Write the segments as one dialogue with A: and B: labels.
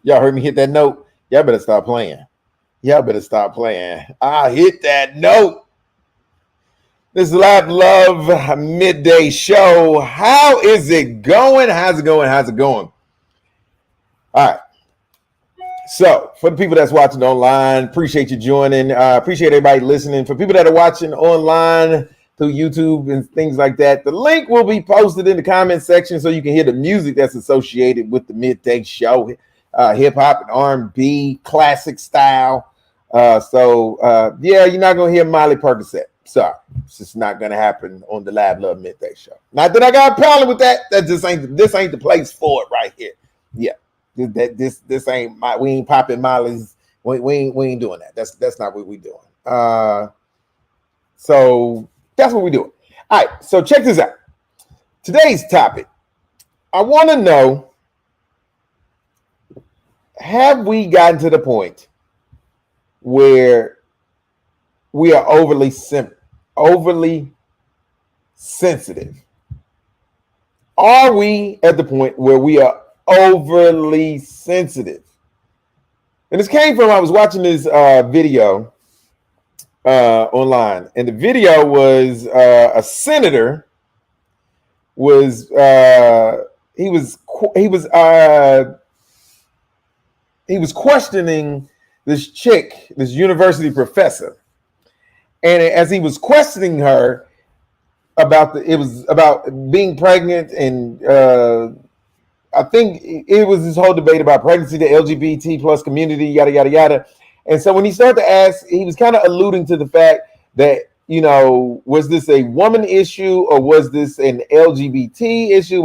A: Y'all heard me hit that note? Y'all better stop playing. Y'all better stop playing. I hit that note. This is Luv Midday Show. How is it going? How's it going? How's it going? All right. So, for the people that's watching online, appreciate you joining. Appreciate everybody listening. For people that are watching online through YouTube and things like that, the link will be posted in the comment section so you can hear the music that's associated with the Midday Show, hip hop and R&B, classic style. Yeah, you're not gonna hear Miley Percocet. Sorry, it's just not gonna happen on the Luv Midday Show. Not that I got a problem with that. This ain't the place for it right here. Yeah. This ain't we ain't popping Miley's. We ain't doing that. That's not what we doing. So that's what we doing. All right. So check this out. Today's topic. I want to know: have we gotten to the point where we are overly sensitive? Are we at the point where we are overly sensitive? And this came from, I was watching this video online, and the video was a senator was questioning this chick, this university professor, and as he was questioning her it was about being pregnant, and I think it was this whole debate about pregnancy, the LGBT plus community, yada, yada, yada. And so when he started to ask, he was kind of alluding to the fact that, was this a woman issue or was this an LGBT issue?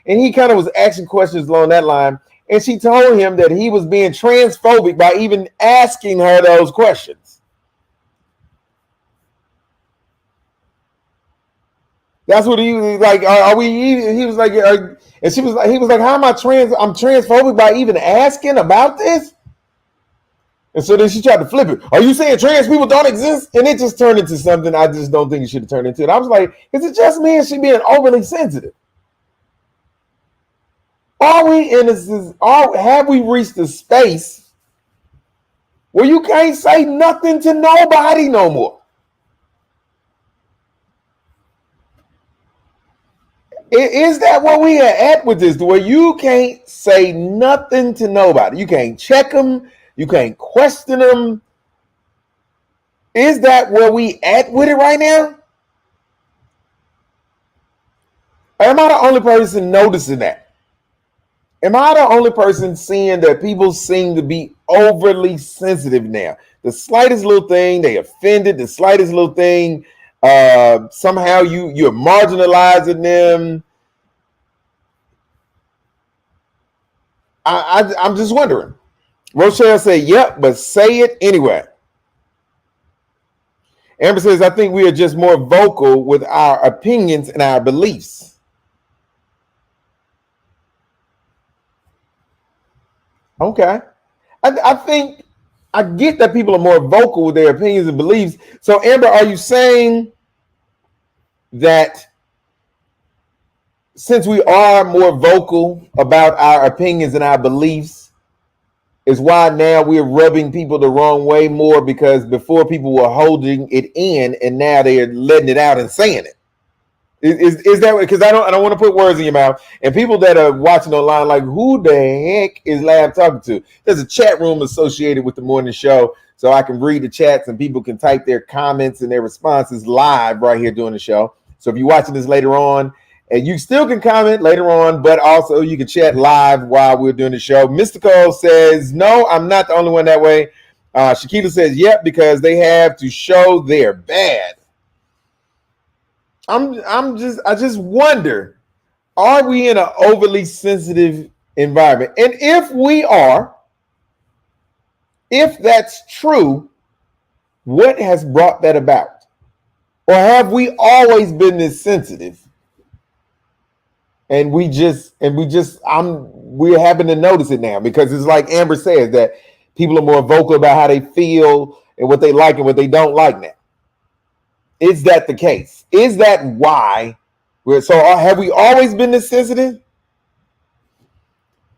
A: And he kind of was asking questions along that line. And she told him that he was being transphobic by even asking her those questions. That's what he was like. Are we? He was like, and she was like, he was like, how am I I'm transphobic by even asking about this? And so then she tried to flip it. Are you saying trans people don't exist? And it just turned into something I just don't think it should have turned into. And I was like, is it just me and she being overly sensitive? Are we in this? Have we reached a space where you can't say nothing to nobody no more? Is that where we are at with this? Where you can't say nothing to nobody? You can't check them. You can't question them. Is that where we at with it right now? Or am I the only person noticing that? Am I the only person seeing that people seem to be overly sensitive now? The slightest little thing, they offended. The slightest little thing, somehow you're marginalizing them. I'm just wondering. Rochelle said, yep, but say it anyway. Amber says, I think we are just more vocal with our opinions and our beliefs. Okay. I think I get that people are more vocal with their opinions and beliefs. So, Amber, are you saying that since we are more vocal about our opinions and our beliefs, is why now we're rubbing people the wrong way more? Because before people were holding it in, and now they're letting it out and saying it. Is that, because I don't want to put words in your mouth, and people that are watching online like, who the heck is Lab talking to? There's a chat room associated with the morning show, so I can read the chats and people can type their comments and their responses live right here during the show. So if you're watching this later on, and you still can comment later on, but also you can chat live while we're doing the show. Mystical says, no, I'm not the only one that way. Shakita says, yep, because they have to show they're bad. I just wonder, are we in an overly sensitive environment? And if we are, if that's true, what has brought that about? Or have we always been this sensitive? And we happen to notice it now, because it's like Amber says, that people are more vocal about how they feel and what they like and what they don't like now. Is that the case? Is that why have we always been this sensitive?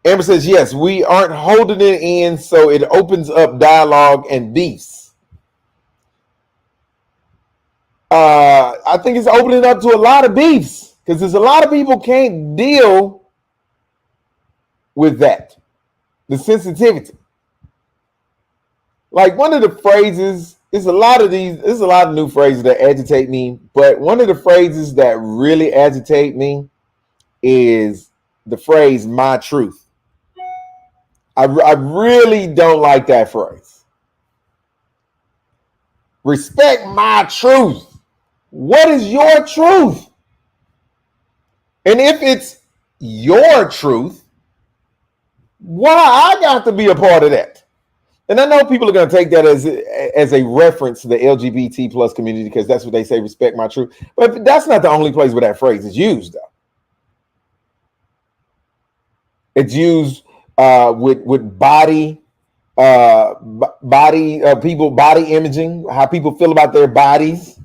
A: Amber says, yes, we aren't holding it in, so it opens up dialogue and beefs. I think it's opening up to a lot of beefs because there's a lot of people can't deal with that, the sensitivity. Like one of the phrases, there's a lot of new phrases that agitate me, but one of the phrases that really agitate me is the phrase "my truth." I really don't like that phrase. Respect my truth. What is your truth? And if it's your truth, why I got to be a part of that? And I know people are going to take that as a reference to the LGBT plus community because that's what they say, respect my truth. But that's not the only place where that phrase is used, though. It's used with body imaging, how people feel about their bodies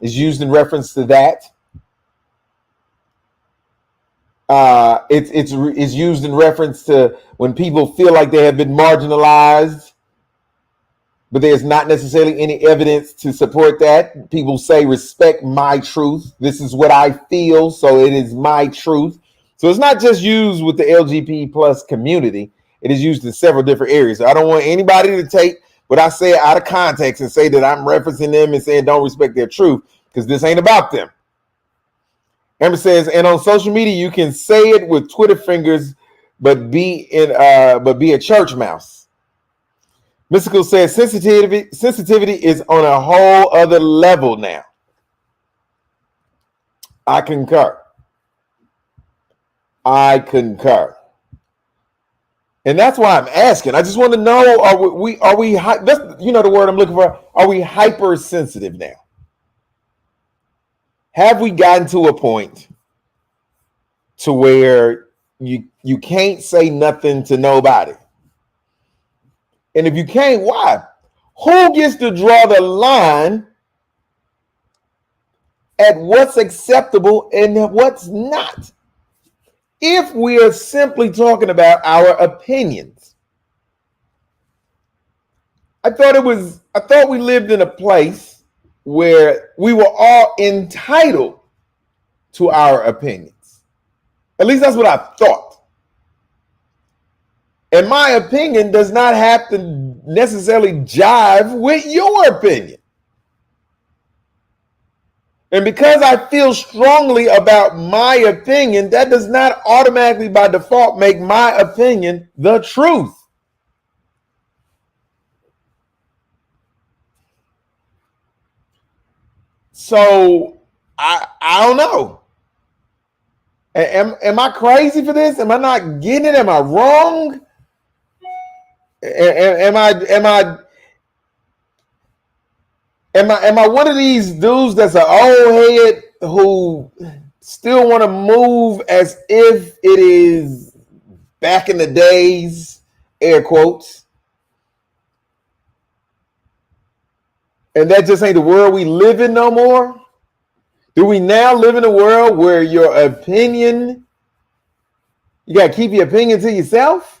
A: is used in reference to that. It's used in reference to when people feel like they have been marginalized, but there's not necessarily any evidence to support that. People say, respect my truth. This is what I feel, so it is my truth. So it's not just used with the LGBT plus community. It is used in several different areas. I don't want anybody to take what I say out of context and say that I'm referencing them and saying don't respect their truth, because this ain't about them. Amber says, and on social media, you can say it with Twitter fingers, but be a church mouse. Mystical says sensitivity is on a whole other level now. I concur. And that's why I'm asking. I just want to know, are we that's, the word I'm looking for, are we hypersensitive now? Have we gotten to a point to where you can't say nothing to nobody? And if you can't, why? Who gets to draw the line at what's acceptable and what's not? If we are simply talking about our opinions. I thought we lived in a place where we were all entitled to our opinions. At least that's what I thought. And my opinion does not have to necessarily jive with your opinion. And because I feel strongly about my opinion, that does not automatically by default make my opinion the truth. So I don't know. Am I crazy for this? Am I not getting it? Am I wrong? Am I one of these dudes that's an old head who still want to move as if it is back in the days, air quotes, and that just ain't the world we live in no more? Do we now live in a world where your opinion, you got to keep your opinion to yourself?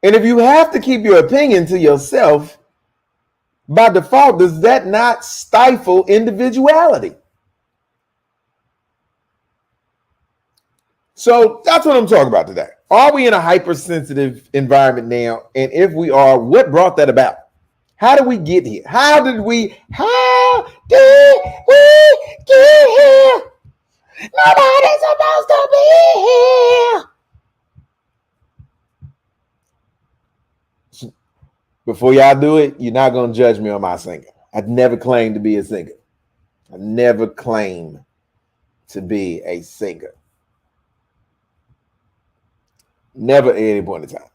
A: And if you have to keep your opinion to yourself, by default, does that not stifle individuality? So that's what I'm talking about today. Are we in a hypersensitive environment now? And if we are, what brought that about? How did we get here? How did we get here? Nobody's supposed to be here. Before y'all do it, you're not going to judge me on my singing. I'd never claimed to be a singer. I never claimed to be a singer. Never at any point in time.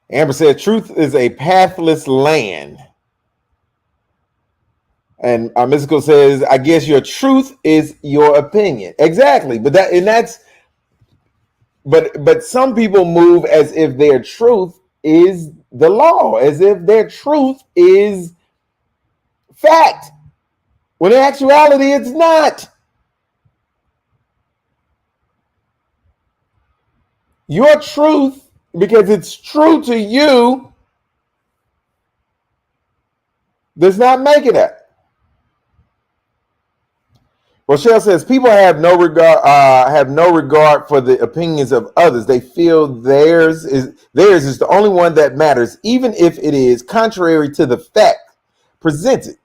A: Amber said, truth is a pathless land. And our mystical says, I guess your truth is your opinion. Exactly. But some people move as if their truth is the law, as if their truth is fact. When in actuality, it's not. Your truth, because it's true to you, does not make it that. Rochelle says people have no regard for the opinions of others. They feel theirs is the only one that matters, even if it is contrary to the fact presented.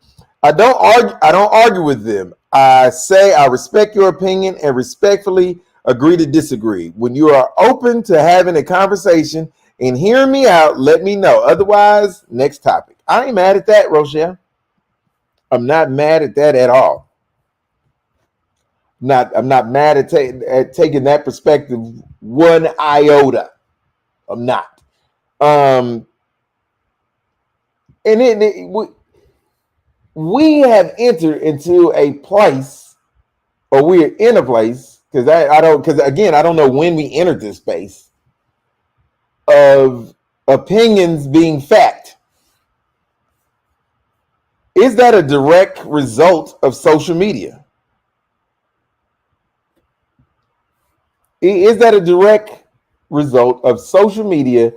A: I don't argue with them. I say I respect your opinion and respectfully agree to disagree. When you are open to having a conversation and hearing me out, let me know. Otherwise, next topic. I ain't mad at that, Rochelle. I'm not mad at that at all. I'm not mad at taking that perspective one iota. I'm not. And then we have entered into a place, or we're in a place, because I don't know when we entered this space of opinions being fact. Is that a direct result of social media? Is that a direct result of social media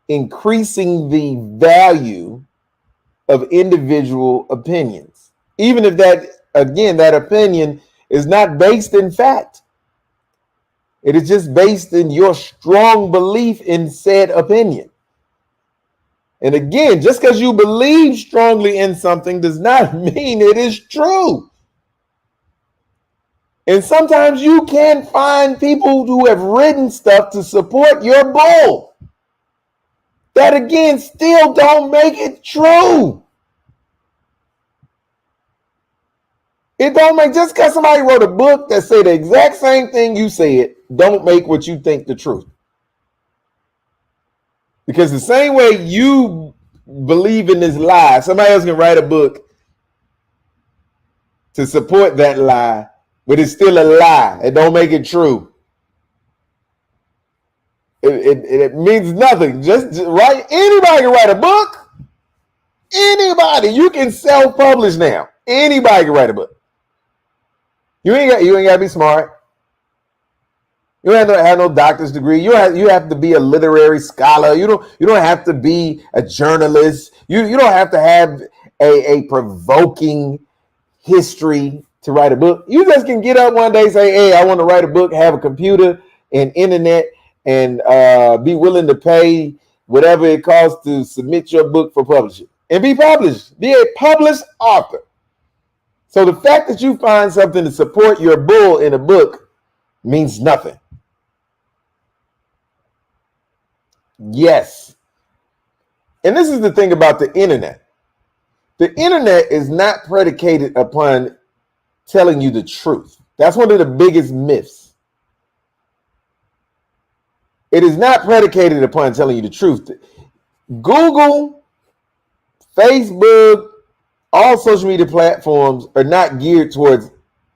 A: increasing the value of individual opinions? Even if that opinion is not based in fact. It is just based in your strong belief in said opinion. And again, just because you believe strongly in something does not mean it is true. And sometimes you can find people who have written stuff to support your bull. That again still don't make it true. It don't make, just because somebody wrote a book that say the exact same thing you said, don't make what you think the truth. Because the same way you believe in this lie, somebody else can write a book to support that lie, but it's still a lie. It don't make it true. It means nothing. Just write. Anybody can write a book. Anybody. You can self-publish now. Anybody can write a book. You ain't got to be smart. You don't have to have no doctor's degree. You have to be a literary scholar. You don't have to be a journalist. You don't have to have a provoking history to write a book. You just can get up one day, say, hey, I want to write a book, have a computer and internet, and be willing to pay whatever it costs to submit your book for publishing and be published. Be a published author. So the fact that you find something to support your bull in a book means nothing. Yes. And this is the thing about the internet. The internet is not predicated upon telling you the truth. That's one of the biggest myths. It is not predicated upon telling you the truth. Google, Facebook, all social media platforms are not geared towards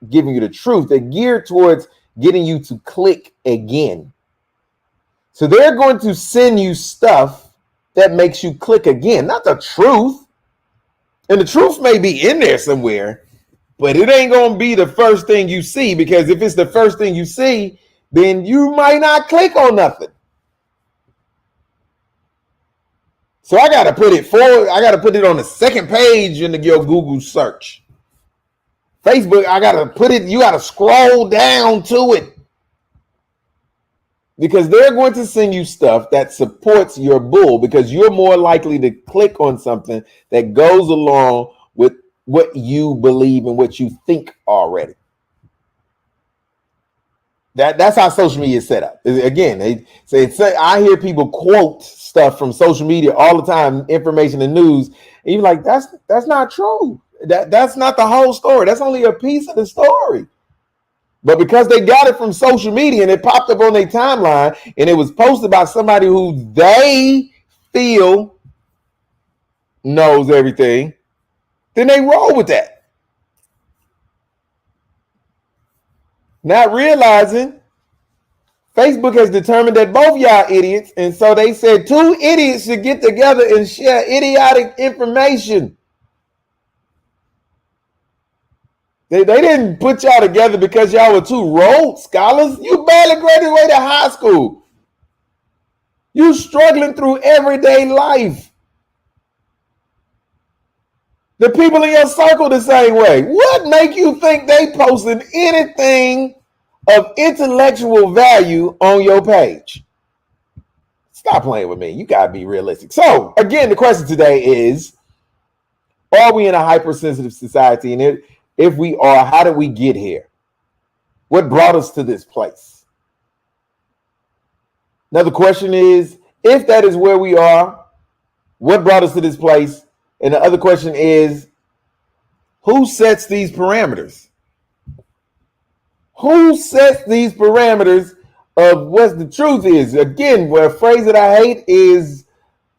A: giving you the truth. They're geared towards getting you to click again. So they're going to send you stuff that makes you click again, not the truth. And the truth may be in there somewhere, but it ain't going to be the first thing you see, because if it's the first thing you see, then you might not click on nothing. So I got to put it forward. I got to put it on the second page in your Google search. Facebook, I got to put it, you got to scroll down to it. Because they're going to send you stuff that supports your bull, because you're more likely to click on something that goes along with what you believe and what you think already. That's how social media is set up. Again, I hear people quote stuff from social media all the time, information and news, and you're like, that's not true. That's not the whole story. That's only a piece of the story. But because they got it from social media and it popped up on their timeline and it was posted by somebody who they feel knows everything, then they roll with that. Not realizing Facebook has determined that both y'all idiots, and so they said two idiots should get together and share idiotic information. They didn't put y'all together because y'all were two Rhodes Scholars. You barely graduated high school. You struggling through everyday life. The people in your circle the same way. What make you think they posting anything of intellectual value on your page? Stop playing with me. You gotta be realistic. So again, the question today is, are we in a hypersensitive society? And if we are, how did we get here? What brought us to this place? Another question is, if that is where we are, what brought us to this place? And the other question is, who sets these parameters? Who sets these parameters of what the truth is? Again, a phrase that I hate is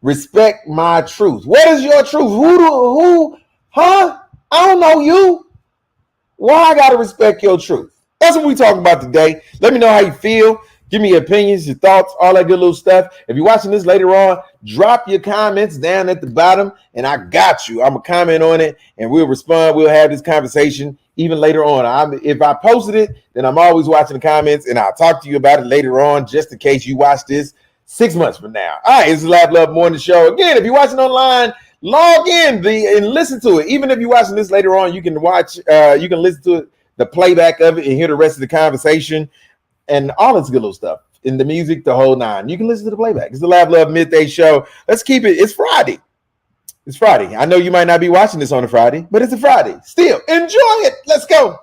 A: respect my truth. What is your truth? I don't know you. Why I gotta respect your truth? That's what we talking about today. Let me know how you feel. Give me your opinions, your thoughts, all that good little stuff. If you're watching this later on, drop your comments down at the bottom, and I got you. I'm going to comment on it, and we'll respond. We'll have this conversation even later on. If I posted it, then I'm always watching the comments, and I'll talk to you about it later on, just in case you watch this 6 months from now. All right, it's the Lav Love Morning Show. Again, if you're watching online, log in and listen to it. Even if you're watching this later on, you can watch, you can listen to it, the playback of it, and hear the rest of the conversation. And all this good little stuff in the music, the whole nine. You can listen to the playback. It's the Lav Love Midday Show. Let's keep it. It's Friday. It's Friday. I know you might not be watching this on a Friday, but it's a Friday. Still, enjoy it. Let's go.